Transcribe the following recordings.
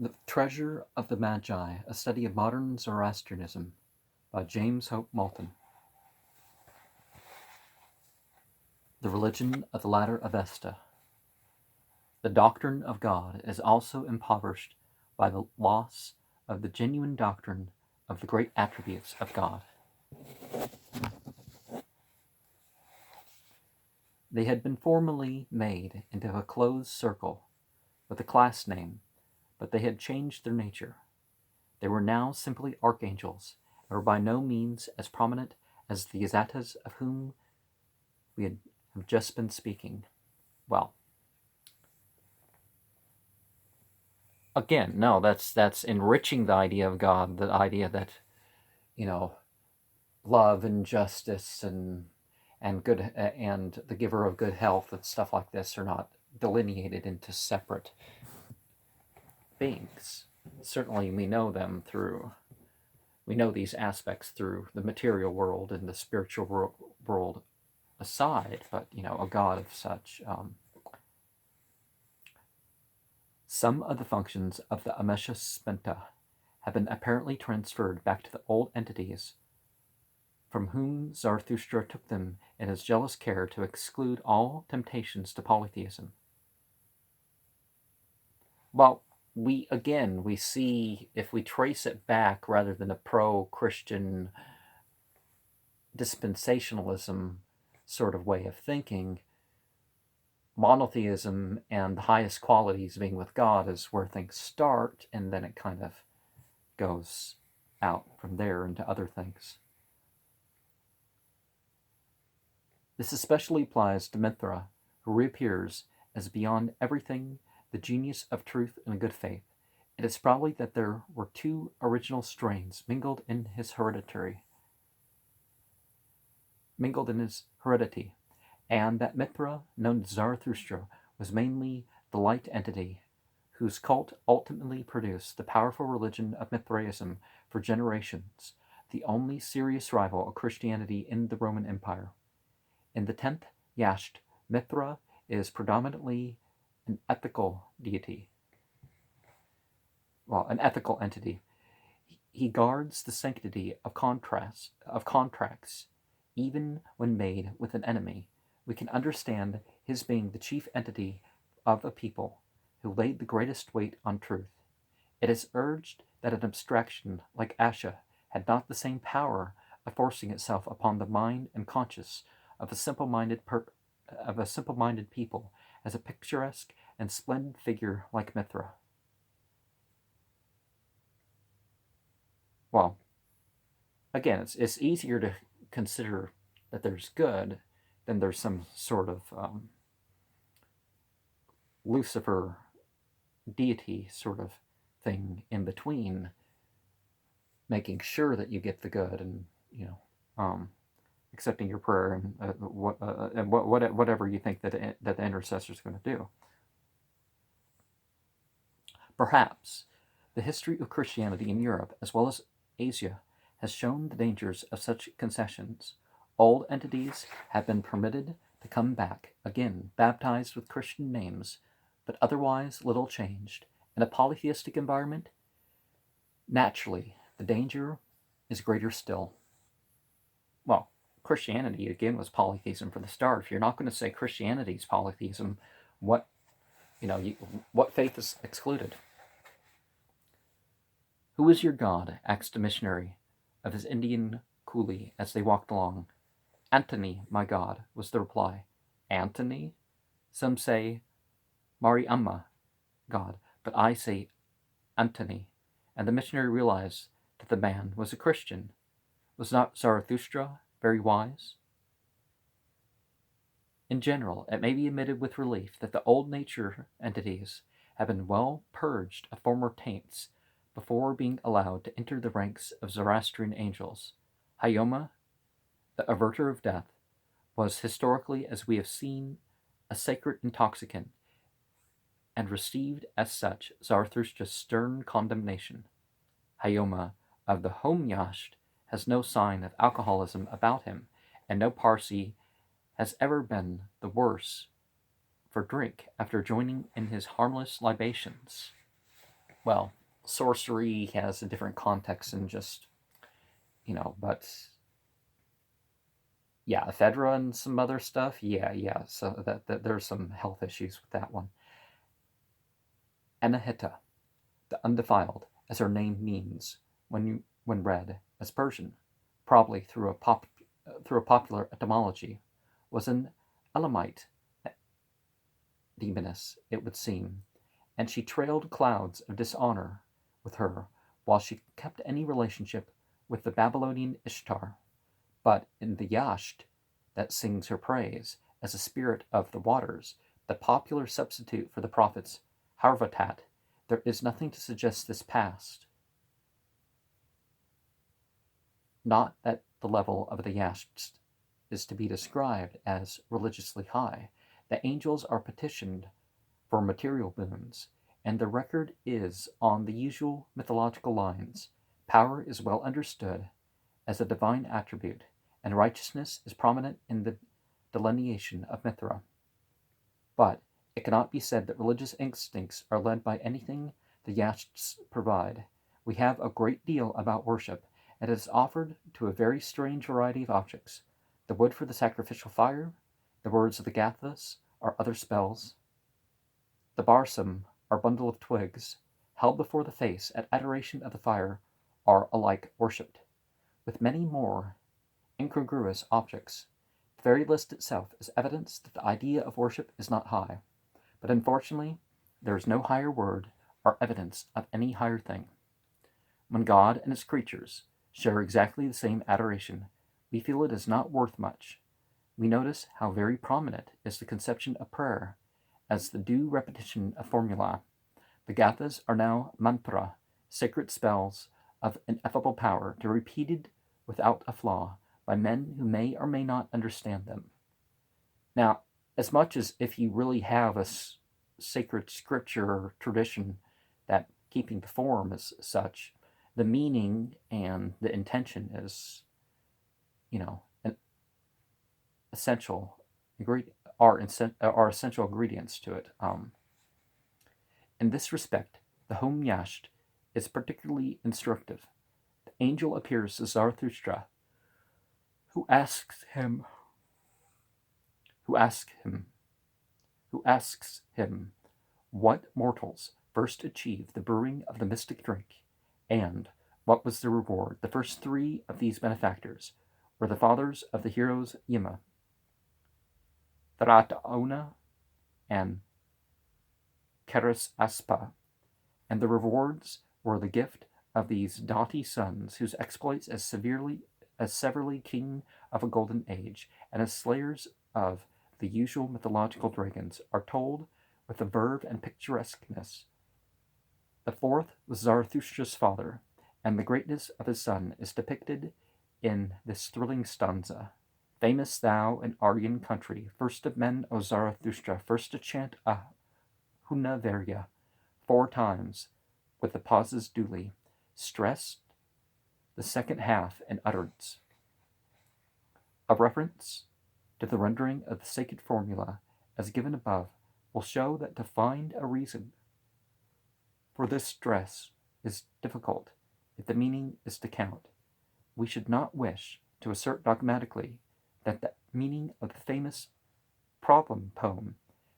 The Treasure of the Magi, a study of modern Zoroastrianism by James Hope Moulton. The religion of the latter Avesta. The doctrine of God is also impoverished by the loss of the genuine doctrine of the great attributes of God. They had been formerly made into a closed circle with a class name, but they had changed their nature. They were now simply archangels, and were by no means as prominent as the Gazettas of whom we have just been speaking. Well, again, no, that's enriching the idea of God, the idea that, love and justice and good and the giver of good health and stuff like this are not delineated into separate beings. Certainly we know these aspects through the material world and the spiritual world aside, but a God of such. Some of the functions of the Amesha Spenta have been apparently transferred back to the old entities from whom Zarathustra took them in his jealous care to exclude all temptations to polytheism. Well, we see, if we trace it back rather than a pro-Christian dispensationalism sort of way of thinking, monotheism and the highest qualities being with God is where things start, and then it kind of goes out from there into other things. This especially applies to Mithra, who reappears as beyond everything the genius of truth and good faith. It is probably that there were two original strains mingled in his heredity, and that Mithra, known as Zarathustra, was mainly the light entity whose cult ultimately produced the powerful religion of Mithraism for generations, the only serious rival of Christianity in the Roman Empire. In the 10th Yasht, Mithra is predominantly an ethical deity. Well, an ethical entity. He guards the sanctity of contracts, even when made with an enemy. We can understand his being the chief entity of a people who laid the greatest weight on truth. It is urged that an abstraction like Asha had not the same power of forcing itself upon the mind and conscience of a simple-minded people as a picturesque and splendid figure like Mithra. Well, again, it's easier to consider that there's good than there's some sort of Lucifer deity sort of thing in between, making sure that you get the good and accepting your prayer and whatever you think that the intercessor is going to do. Perhaps the history of Christianity in Europe as well as Asia has shown the dangers of such concessions. Old entities have been permitted to come back, again baptized with Christian names, but otherwise little changed. In a polytheistic environment, naturally, the danger is greater still. Well, Christianity, again, was polytheism from the start. If you're not going to say Christianity is polytheism, what faith is excluded? Who is your God? Asked a missionary of his Indian coolie as they walked along. Antony, my God, was the reply. Antony? Some say Mariamma, God, but I say Antony. And the missionary realized that the man was a Christian. Was not Zarathustra very wise? In general, it may be admitted with relief that the old nature entities have been well purged of former taints before being allowed to enter the ranks of Zoroastrian angels. Hyoma, the averter of death, was historically, as we have seen, a sacred intoxicant, and received as such Zarathustra's stern condemnation. Hyoma of the Homyasht has no sign of alcoholism about him, and no Parsi has ever been the worse for drink after joining in his harmless libations. well, sorcery has a different context than just, but yeah, ephedra and some other stuff. Yeah. So that there's some health issues with that one. Anahita, the undefiled, as her name means when read as Persian, probably through a popular etymology, was an Elamite demoness, it would seem, and she trailed clouds of dishonor with her while she kept any relationship with the Babylonian Ishtar. But in the Yasht that sings her praise as a spirit of the waters, the popular substitute for the prophet's Harvatat, there is nothing to suggest this past. Not that the level of the Yasht is to be described as religiously high. The angels are petitioned for material boons, and the record is on the usual mythological lines. Power is well understood as a divine attribute, and righteousness is prominent in the delineation of Mithra. But it cannot be said that religious instincts are led by anything the Yashts provide. We have a great deal about worship, and it is offered to a very strange variety of objects. The wood for the sacrificial fire, the words of the Gathas, are other spells. The barsum, or bundle of twigs, held before the face at adoration of the fire, are alike worshipped, with many more incongruous objects. The very list itself is evidence that the idea of worship is not high, but unfortunately there is no higher word or evidence of any higher thing. When God and his creatures share exactly the same adoration, we feel it is not worth much. We notice how very prominent is the conception of prayer as the due repetition of formula. The Gathas are now mantra, sacred spells of ineffable power, to be repeated without a flaw by men who may or may not understand them. Now, as much as if you really have a sacred scripture or tradition that keeping the form is such, the meaning and the intention is, an essential are essential ingredients to it. In this respect, the Home Yasht is particularly instructive. The angel appears to Zarathustra, who asks him, what mortals first achieved the brewing of the mystic drink, and what was the reward. The first three of these benefactors were the fathers of the heroes Yima, Tharataona, and Keras Aspa, and the rewards were the gift of these doughty sons, whose exploits as severely king of a golden age, and as slayers of the usual mythological dragons, are told with a verve and picturesqueness. The fourth was Zarathustra's father, and the greatness of his son is depicted in this thrilling stanza. Famous thou in Aryan country, first of men, O Zarathustra, first to chant a Hunavarya 4 times, with the pauses duly stressed, the second half in utterance. A reference to the rendering of the sacred formula as given above will show that to find a reason for this stress is difficult if the meaning is to count. We should not wish to assert dogmatically that the meaning of the famous problem poem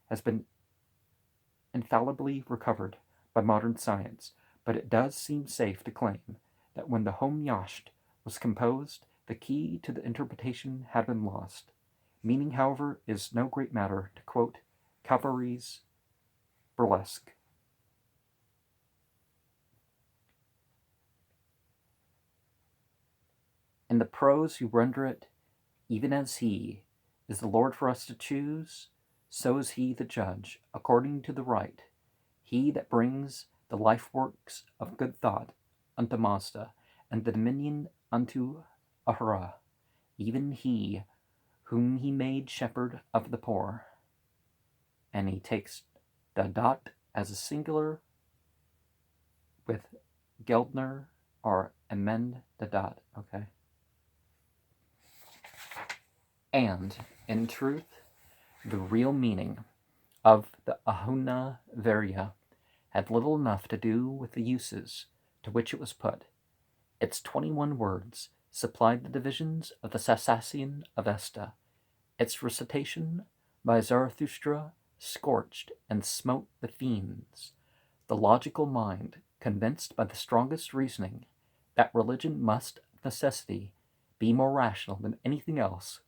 has been infallibly recovered by modern science, but it does seem safe to claim that when the Home Yasht was composed, the key to the interpretation had been lost. Meaning, however, is no great matter, to quote Cavalry's burlesque. In the prose who render it, even as he is the Lord for us to choose, so is he the judge, according to the right, he that brings the life works of good thought unto Mazda, and the dominion unto Ahura, even he whom he made shepherd of the poor. And he takes Dadat as a singular with Geldner or amend Dadat, okay? And, in truth, the real meaning of the Ahuna Varya had little enough to do with the uses to which it was put. Its 21 words supplied the divisions of the Sassanian Avesta. Its recitation by Zarathustra scorched and smote the fiends. The logical mind, convinced by the strongest reasoning that religion must of necessity be more rational than anything else,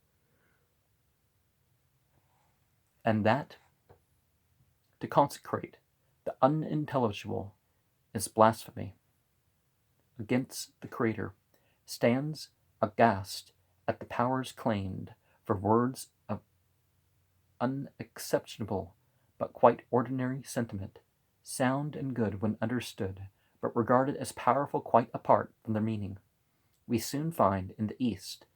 and that to consecrate the unintelligible is blasphemy against the Creator, stands aghast at the powers claimed for words of unexceptionable but quite ordinary sentiment, sound and good when understood, but regarded as powerful quite apart from their meaning. We soon find in the East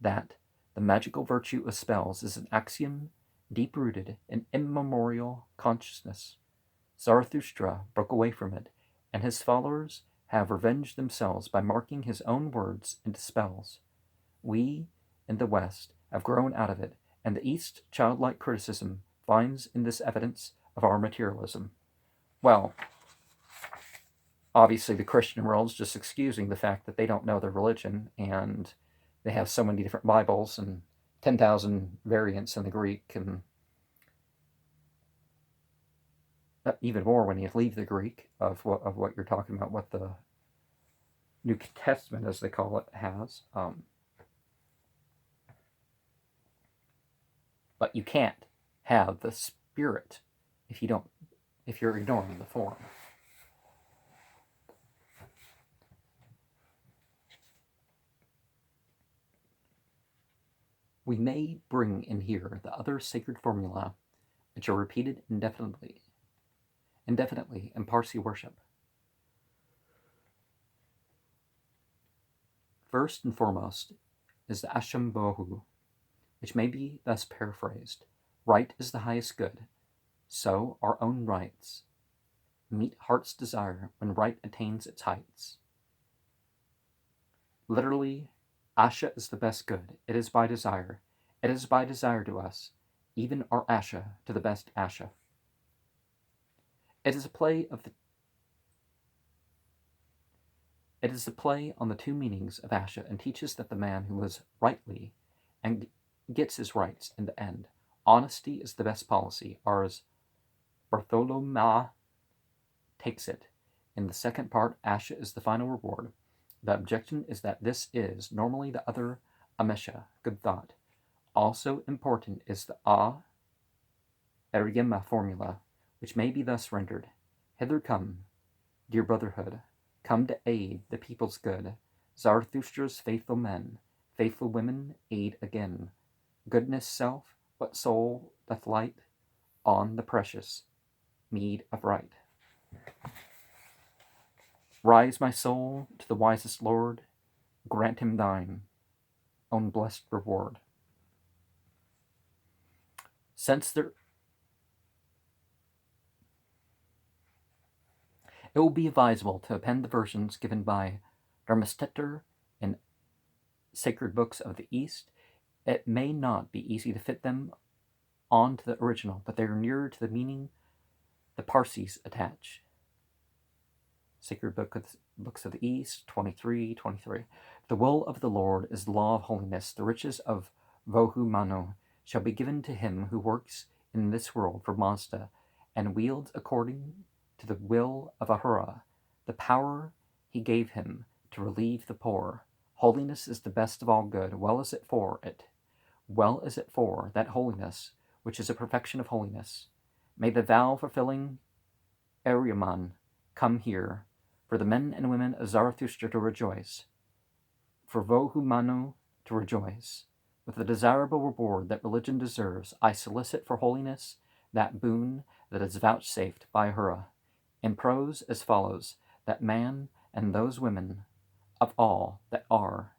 that the magical virtue of spells is an axiom deep-rooted in immemorial consciousness. Zarathustra broke away from it, and his followers have revenged themselves by marking his own words into spells. We, in the West, have grown out of it, and the East childlike criticism finds in this evidence of our materialism. Well, obviously the Christian world's just excusing the fact that they don't know their religion, and they have so many different Bibles and 10,000 variants in the Greek, and even more when you leave the Greek of what you're talking about, what the New Testament, as they call it, has. But you can't have the Spirit if you're ignoring the form. We may bring in here the other sacred formula which are repeated indefinitely in Parsi worship. First and foremost is the Ashambhohu, which may be thus paraphrased: right is the highest good, so our own rights meet heart's desire when right attains its heights. Literally, Asha is the best good. It is by desire. It is by desire to us, even our Asha to the best Asha. It is a play on the two meanings of Asha, and teaches that the man who lives rightly and gets his rights in the end. Honesty is the best policy, or as Bartholomew takes it. In the second part, Asha is the final reward. The objection is that this is normally the other Amesha, good thought. Also important is the Eryema formula, which may be thus rendered: hither come, dear brotherhood, come to aid the people's good. Zarathustra's faithful men, faithful women, aid again. Goodness self, what soul doth light on the precious mead of right? Rise, my soul, to the wisest Lord, grant him thine own blessed reward. It will be advisable to append the versions given by Dharmastetter in Sacred Books of the East. It may not be easy to fit them onto the original, but they are nearer to the meaning the Parsis attach. Sacred Books of the East, 23:23. The will of the Lord is the law of holiness. The riches of Vohu Manu shall be given to him who works in this world for Mazda, and wields according to the will of Ahura, the power he gave him to relieve the poor. Holiness is the best of all good. Well is it for that holiness, which is a perfection of holiness. May the vow-fulfilling Ahriman come here, for the men and women of Zarathustra to rejoice, for Vohu Manu to rejoice. With the desirable reward that religion deserves, I solicit for holiness that boon that is vouchsafed by Ahura. In prose as follows: that man and those women of all that are,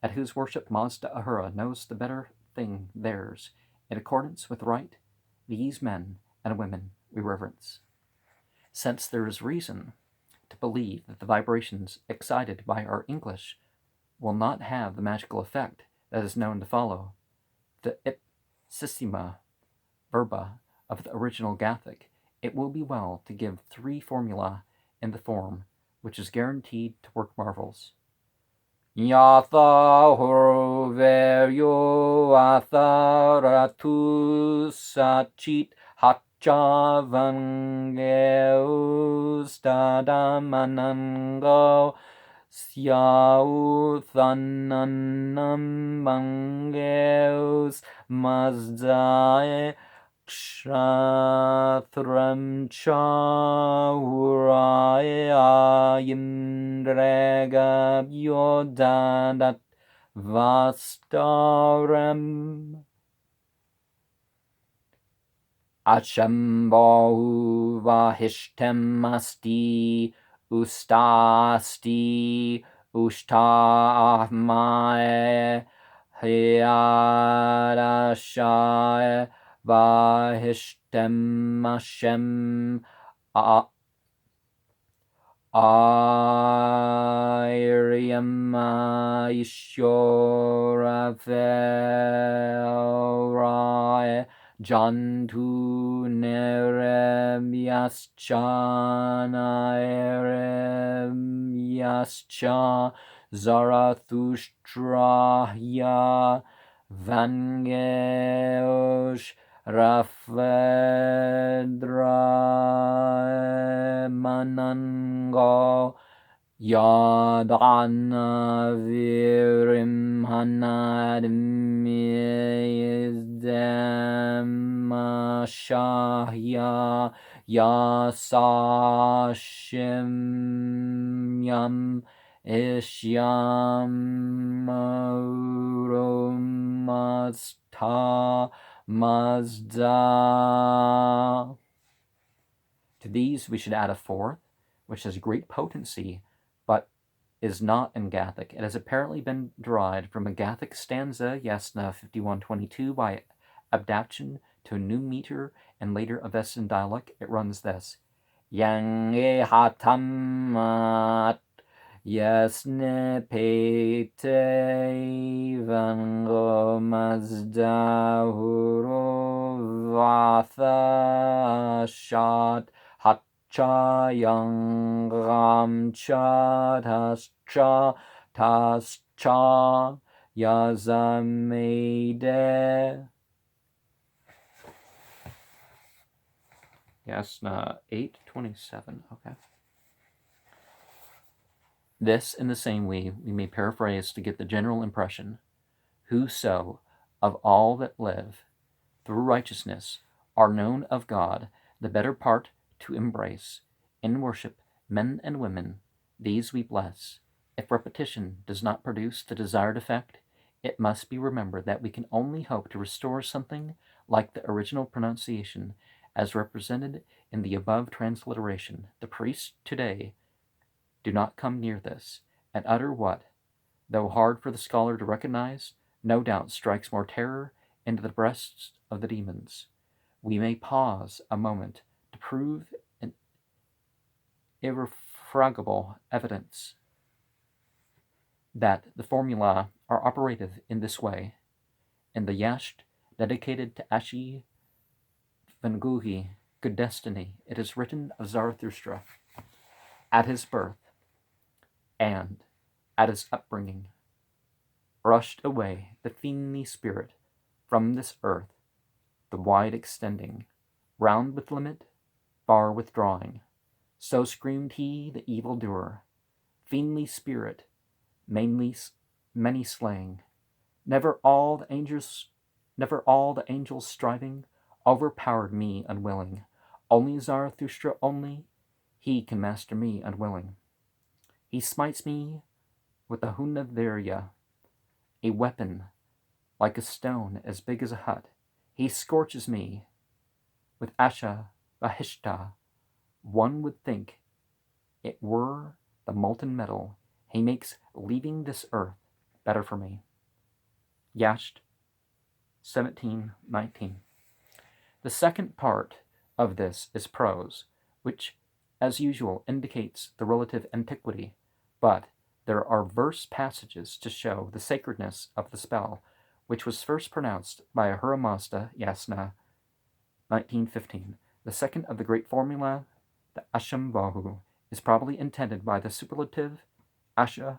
at whose worship Mazda Ahura knows the better thing theirs, in accordance with right, these men and women we reverence. Since there is reason to believe that the vibrations excited by our English will not have the magical effect that is known to follow, the ipsissima verba of the original Gathic, it will be well to give 3 formula in the form which is guaranteed to work marvels. Yatha horveryo atharatu sachit hachavangeus tadamanango Syauthannam mangeus mazdae kshatram chauraya indrega yodadat vastaram Achambau vahishtem asti ustasti ushtamae hyadashae vahishtem ashem Airiam Ishoravelrae Jantu Neremiaschanaeremiascha Zarathustraya Vangeosh Rafedra Manango Yadana Virim Hanadmizdamashahya Yasashim Yam Ishyam Urumasta Mazda. To these we should add a fourth, which has great potency, but is not in Gathic. It has apparently been derived from a Gathic stanza, Yasna 5122, by adaptation to a new meter and later Avestan dialect. It runs this: Yang e hatamat Yasne pete vango mazda vatha shat cha yang ram cha tas cha yazamede. Yes, 827. Okay. This, in the same way, we may paraphrase to get the general impression: whoso of all that live through righteousness are known of God, the better part to embrace, in worship, men and women, these we bless. If repetition does not produce the desired effect, it must be remembered that we can only hope to restore something like the original pronunciation as represented in the above transliteration. The priests today do not come near this, and utter what, though hard for the scholar to recognize, no doubt strikes more terror into the breasts of the demons. We may pause a moment to prove an irrefragable evidence that the formula are operative in this way. In the Yasht dedicated to Ashi Venguhi, Good Destiny, it is written of Zarathustra: at his birth and at his upbringing brushed away the fiendly spirit from this earth, the wide extending, round with limit, far withdrawing. So screamed he, the evil-doer, fiendly spirit, many slaying. Never all the angels striving overpowered me unwilling. Only Zarathustra only, he can master me unwilling. He smites me with the Hunavirya, a weapon like a stone as big as a hut. He scorches me with Asha Vahishta. One would think it were the molten metal. He makes leaving this earth better for me. Yasht 17:19. The second part of this is prose, which, as usual, indicates the relative antiquity, but there are verse passages to show the sacredness of the spell, which was first pronounced by Ahura Mazda, Yasna 1915. The second of the great formula, the Ashambhahu, is probably intended by the superlative Asha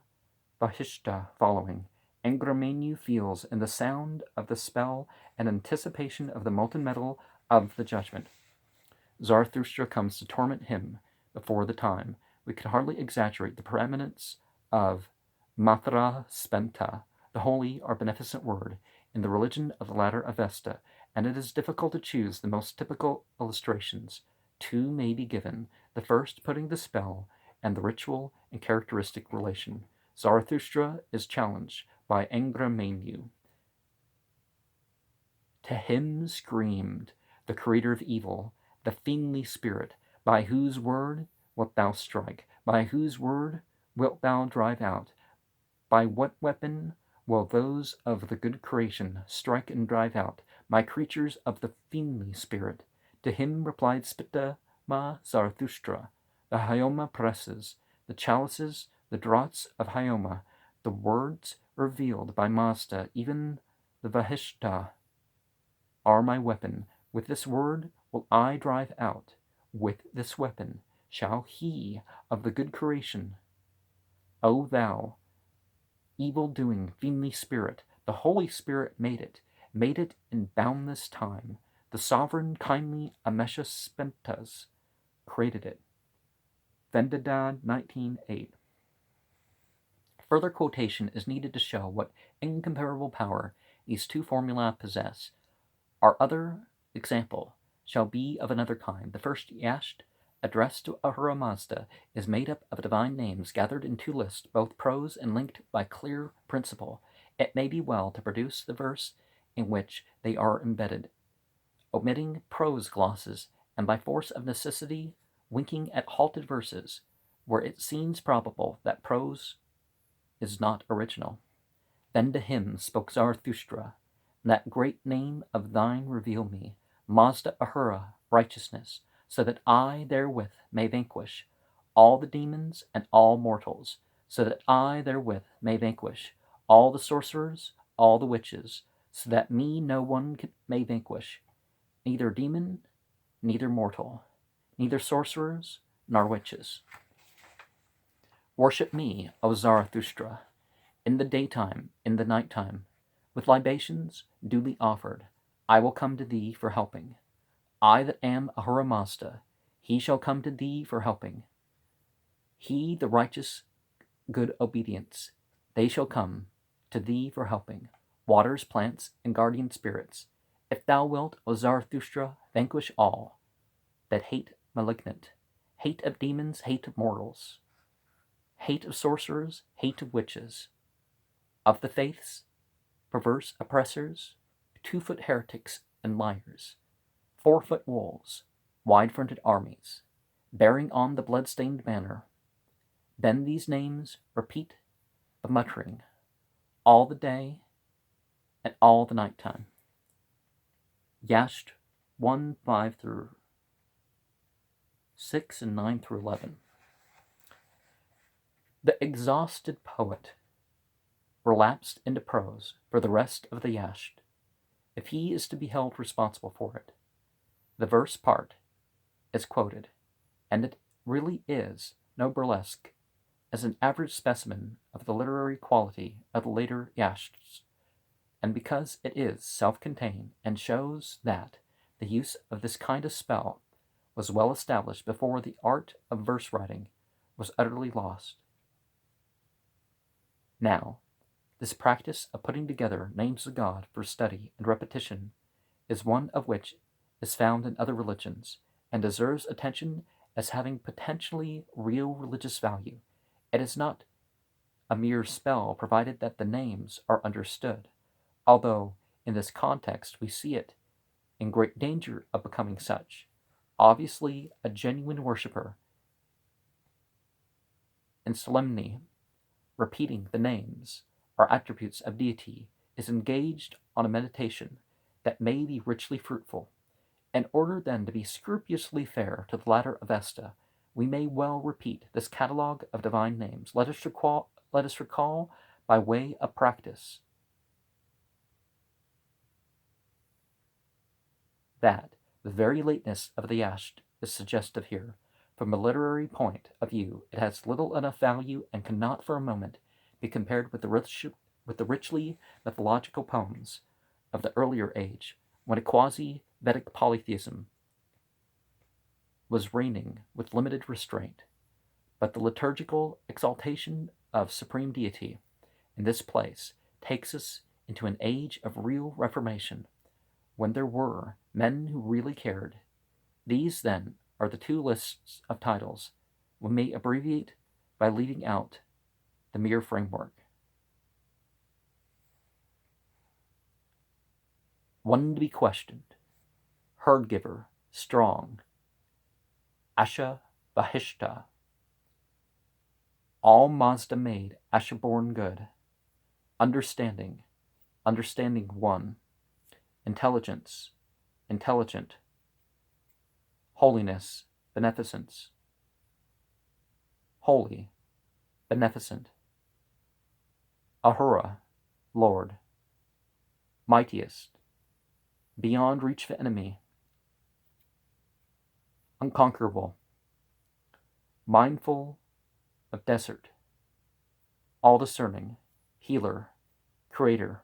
Vahishta following. Angramenu feels in the sound of the spell an anticipation of the molten metal of the judgment. Zarathustra comes to torment him before the time. We could hardly exaggerate the preeminence of Matra Spenta, the holy or beneficent word, in the religion of the latter Avesta, and it is difficult to choose the most typical illustrations. Two may be given, the first putting the spell and the ritual in characteristic relation. Zarathustra is challenged by Angramenu. To him screamed the creator of evil, the fiendly spirit, by whose word wilt thou strike? By whose word wilt thou drive out? By what weapon will those of the good creation strike and drive out my creatures of the fiendly spirit? To him replied Spitama Zarathustra, the Hyoma presses, the chalices, the draughts of Hyoma, the words revealed by Mazda, even the Vahishta, are my weapon. With this word will I drive out. With this weapon shall he of the good creation, O thou evil-doing fiendly spirit, the Holy Spirit made it in boundless time. The sovereign kindly Amesha Spentas created it. Vendidad 19:8. Further quotation is needed to show what incomparable power these two formulae possess. Our other example shall be of another kind. The first Yasht, addressed to Ahura Mazda, is made up of divine names gathered in two lists, both prose and linked by clear principle. It may be well to produce the verse in which they are embedded, omitting prose glosses, and by force of necessity winking at halted verses, where it seems probable that prose is not original. Then to him spoke Zarathustra, that great name of thine reveal me, Mazda Ahura, righteousness, so that I therewith may vanquish all the demons and all mortals, so that I therewith may vanquish all the sorcerers, all the witches, so that me no one may vanquish, neither demon, neither mortal, neither sorcerers, nor witches. Worship me, O Zarathustra, in the daytime, in the nighttime, with libations duly offered. I will come to thee for helping. I that am Ahura Mazda, he shall come to thee for helping. He, the righteous, good obedience, they shall come to thee for helping. Waters, plants, and guardian spirits, if thou wilt, O Zarathustra, vanquish all that hate malignant, hate of demons, hate of mortals, hate of sorcerers, hate of witches, of the faiths, perverse oppressors, 2-foot heretics and liars, 4-foot wolves, wide-fronted armies, bearing on the blood-stained banner. Then these names repeat the muttering all the day and all the night time. Yasht 1:5 through 6 and 9 through 11. The exhausted poet relapsed into prose for the rest of the Yasht, if he is to be held responsible for it. The verse part is quoted, and it really is no burlesque, as an average specimen of the literary quality of the later Yashts, and because it is self-contained and shows that the use of this kind of spell was well established before the art of verse writing was utterly lost. Now, this practice of putting together names of God for study and repetition is one of which is found in other religions, and deserves attention as having potentially real religious value. It is not a mere spell, provided that the names are understood, although in this context we see it in great danger of becoming such. Obviously, a genuine worshipper in solemnity, repeating the names or attributes of deity, is engaged on a meditation that may be richly fruitful. In order then to be scrupulously fair to the latter Avesta, we may well repeat this catalogue of divine names. Let us recall by way of practice that The very lateness of the Yasht is suggestive here. From a literary point of view, it has little enough value and cannot for a moment be compared with the richly mythological poems of the earlier age, when a quasi-Vedic polytheism was reigning with limited restraint. But the liturgical exaltation of supreme deity in this place takes us into an age of real reformation, when there were men who really cared. These, then, are the two lists of titles we may abbreviate by leaving out the mere framework. One to be questioned, herd giver, strong, Asha Vahishta, all Mazda made, Asha born good, understanding, understanding one, intelligence, intelligent, holiness, beneficence, holy, beneficent, Ahura, Lord, mightiest, beyond reach of enemy, unconquerable, mindful of desert, all discerning, healer, creator,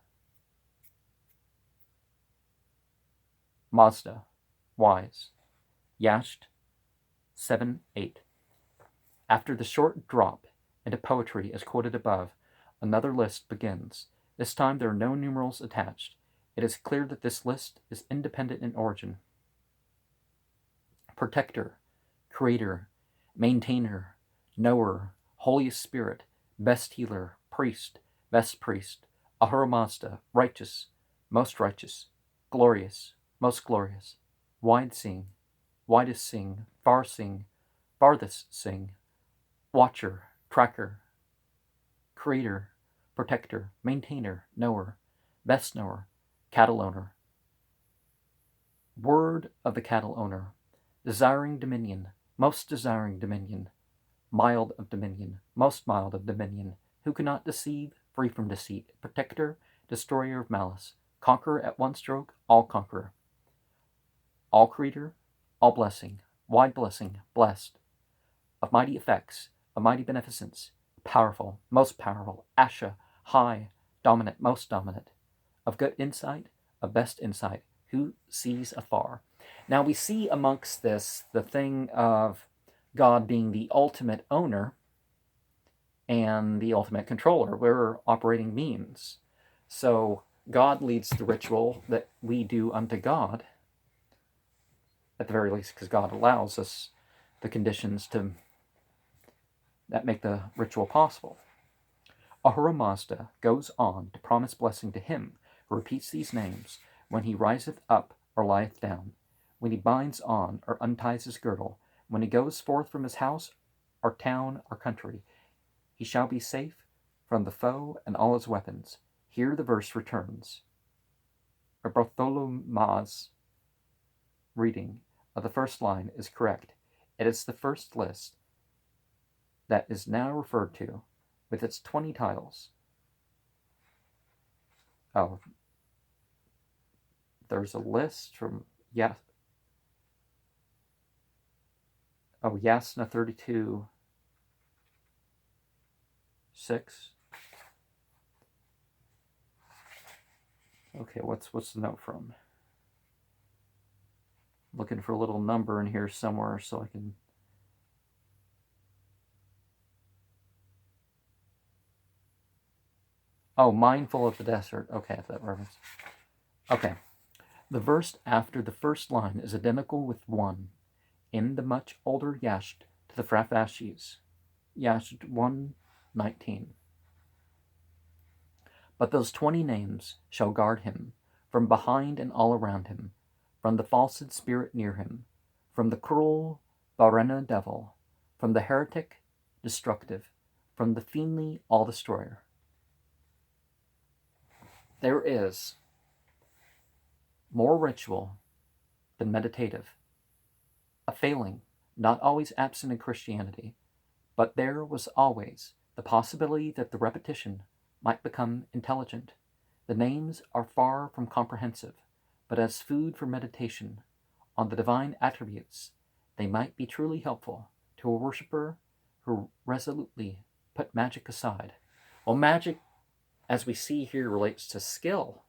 Mazda, wise, Yasht 7-8. After the short drop into poetry as quoted above, another list begins. This time there are no numerals attached. It is clear that this list is independent in origin. Protector, creator, maintainer, knower, holiest spirit, best healer, priest, best priest, Ahura Mazda, righteous, most righteous, glorious, most glorious, wide-seeing, widest seeing, farthest seeing, watcher, tracker, creator, protector, maintainer, knower, best knower, cattle owner. Word of the cattle owner, desiring dominion, most desiring dominion, mild of dominion, most mild of dominion, who cannot deceive, free from deceit, protector, destroyer of malice, conqueror at one stroke, all conqueror, all creator, all blessing, wide blessing, blessed, of mighty effects, of mighty beneficence, powerful, most powerful, Asha, high, dominant, most dominant, of good insight, of best insight, who sees afar. Now we see amongst this the thing of God being the ultimate owner and the ultimate controller. We're operating means. So God leads the ritual that we do unto God, at the very least, because God allows us the conditions that make the ritual possible. Ahura Mazda goes on to promise blessing to him who repeats these names when he riseth up or lieth down, when he binds on or unties his girdle, when he goes forth from his house or town or country. He shall be safe from the foe and all his weapons. Here the verse returns. Bartholomews reading of the first line is correct. It is the first list that is now referred to with its 20 titles. Oh, there's a list from Yasna 32 6. Okay, what's the note from? Looking for a little number in here somewhere so I can. Oh, mindful of the desert. Okay, that reference. Okay. The verse after the first line is identical with one in the much older Yasht to the Frafashis. Yasht 1:19. But those 20 names shall guard him from behind and all around him, from the falsehood spirit near him, from the cruel Varena devil, from the heretic destructive, from the fiendly all-destroyer. There is more ritual than meditative, a failing not always absent in Christianity, but there was always the possibility that the repetition might become intelligent. The names are far from comprehensive, but as food for meditation, on the divine attributes, they might be truly helpful to a worshipper who resolutely put magic aside. Well, magic, as we see here, relates to skill,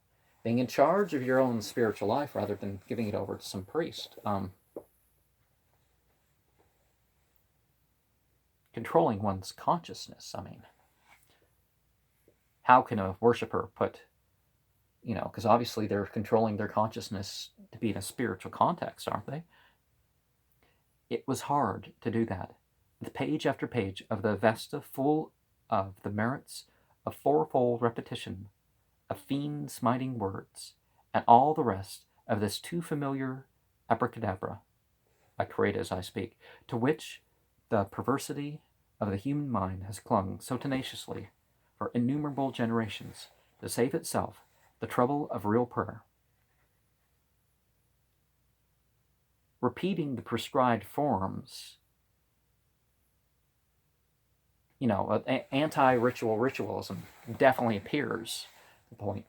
being in charge of your own spiritual life rather than giving it over to some priest. Controlling one's consciousness. I mean, how can a worshiper put, because obviously they're controlling their consciousness to be in a spiritual context, aren't they? It was hard to do that. With page after page of the Avesta full of the merits of fourfold repetition, of fiend smiting words, and all the rest of this too familiar abracadabra, I create as I speak, to which the perversity of the human mind has clung so tenaciously for innumerable generations to save itself the trouble of real prayer. Repeating the prescribed forms, anti-ritual ritualism definitely appears. The point,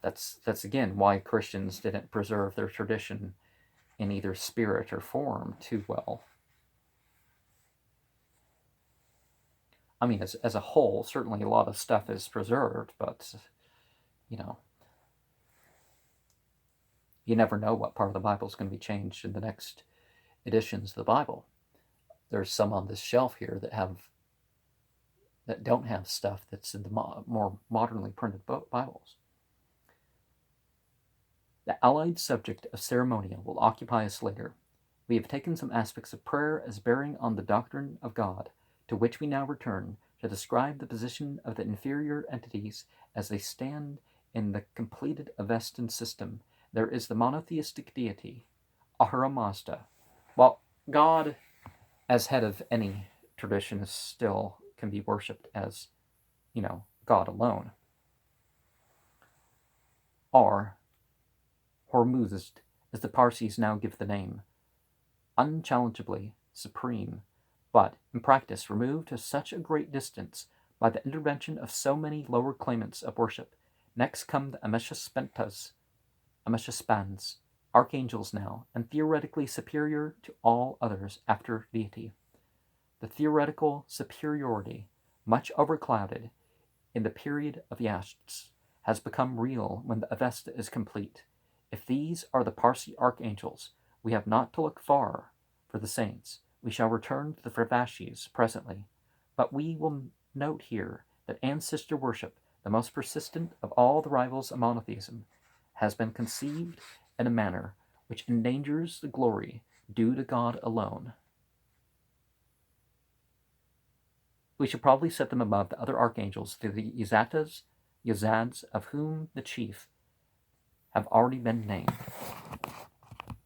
that's again why Christians didn't preserve their tradition in either spirit or form too well. I mean, as a whole, certainly a lot of stuff is preserved, but, you never know what part of the Bible is going to be changed in the next editions of the Bible. There's some on this shelf here that don't have stuff that's in the more modernly printed Bibles. The allied subject of ceremonial will occupy us later. We have taken some aspects of prayer as bearing on the doctrine of God, to which we now return to describe the position of the inferior entities as they stand in the completed Avestan system. There is the monotheistic deity, Ahura Mazda. While God, as head of any tradition, still can be worshipped as, God alone. Or Hormuzd, as the Parsis now give the name, unchallengeably supreme, but in practice removed to such a great distance by the intervention of so many lower claimants of worship. Next come the Ameshaspans, archangels now, and theoretically superior to all others after deity. The theoretical superiority, much overclouded in the period of Yasts, has become real when the Avesta is complete. If these are the Parsi archangels, we have not to look far for the saints. We shall return to the Fervashis presently, but we will note here that ancestor worship, the most persistent of all the rivals of monotheism, has been conceived in a manner which endangers the glory due to God alone. We should probably set them above the other archangels through the Yazads, of whom the chief have already been named.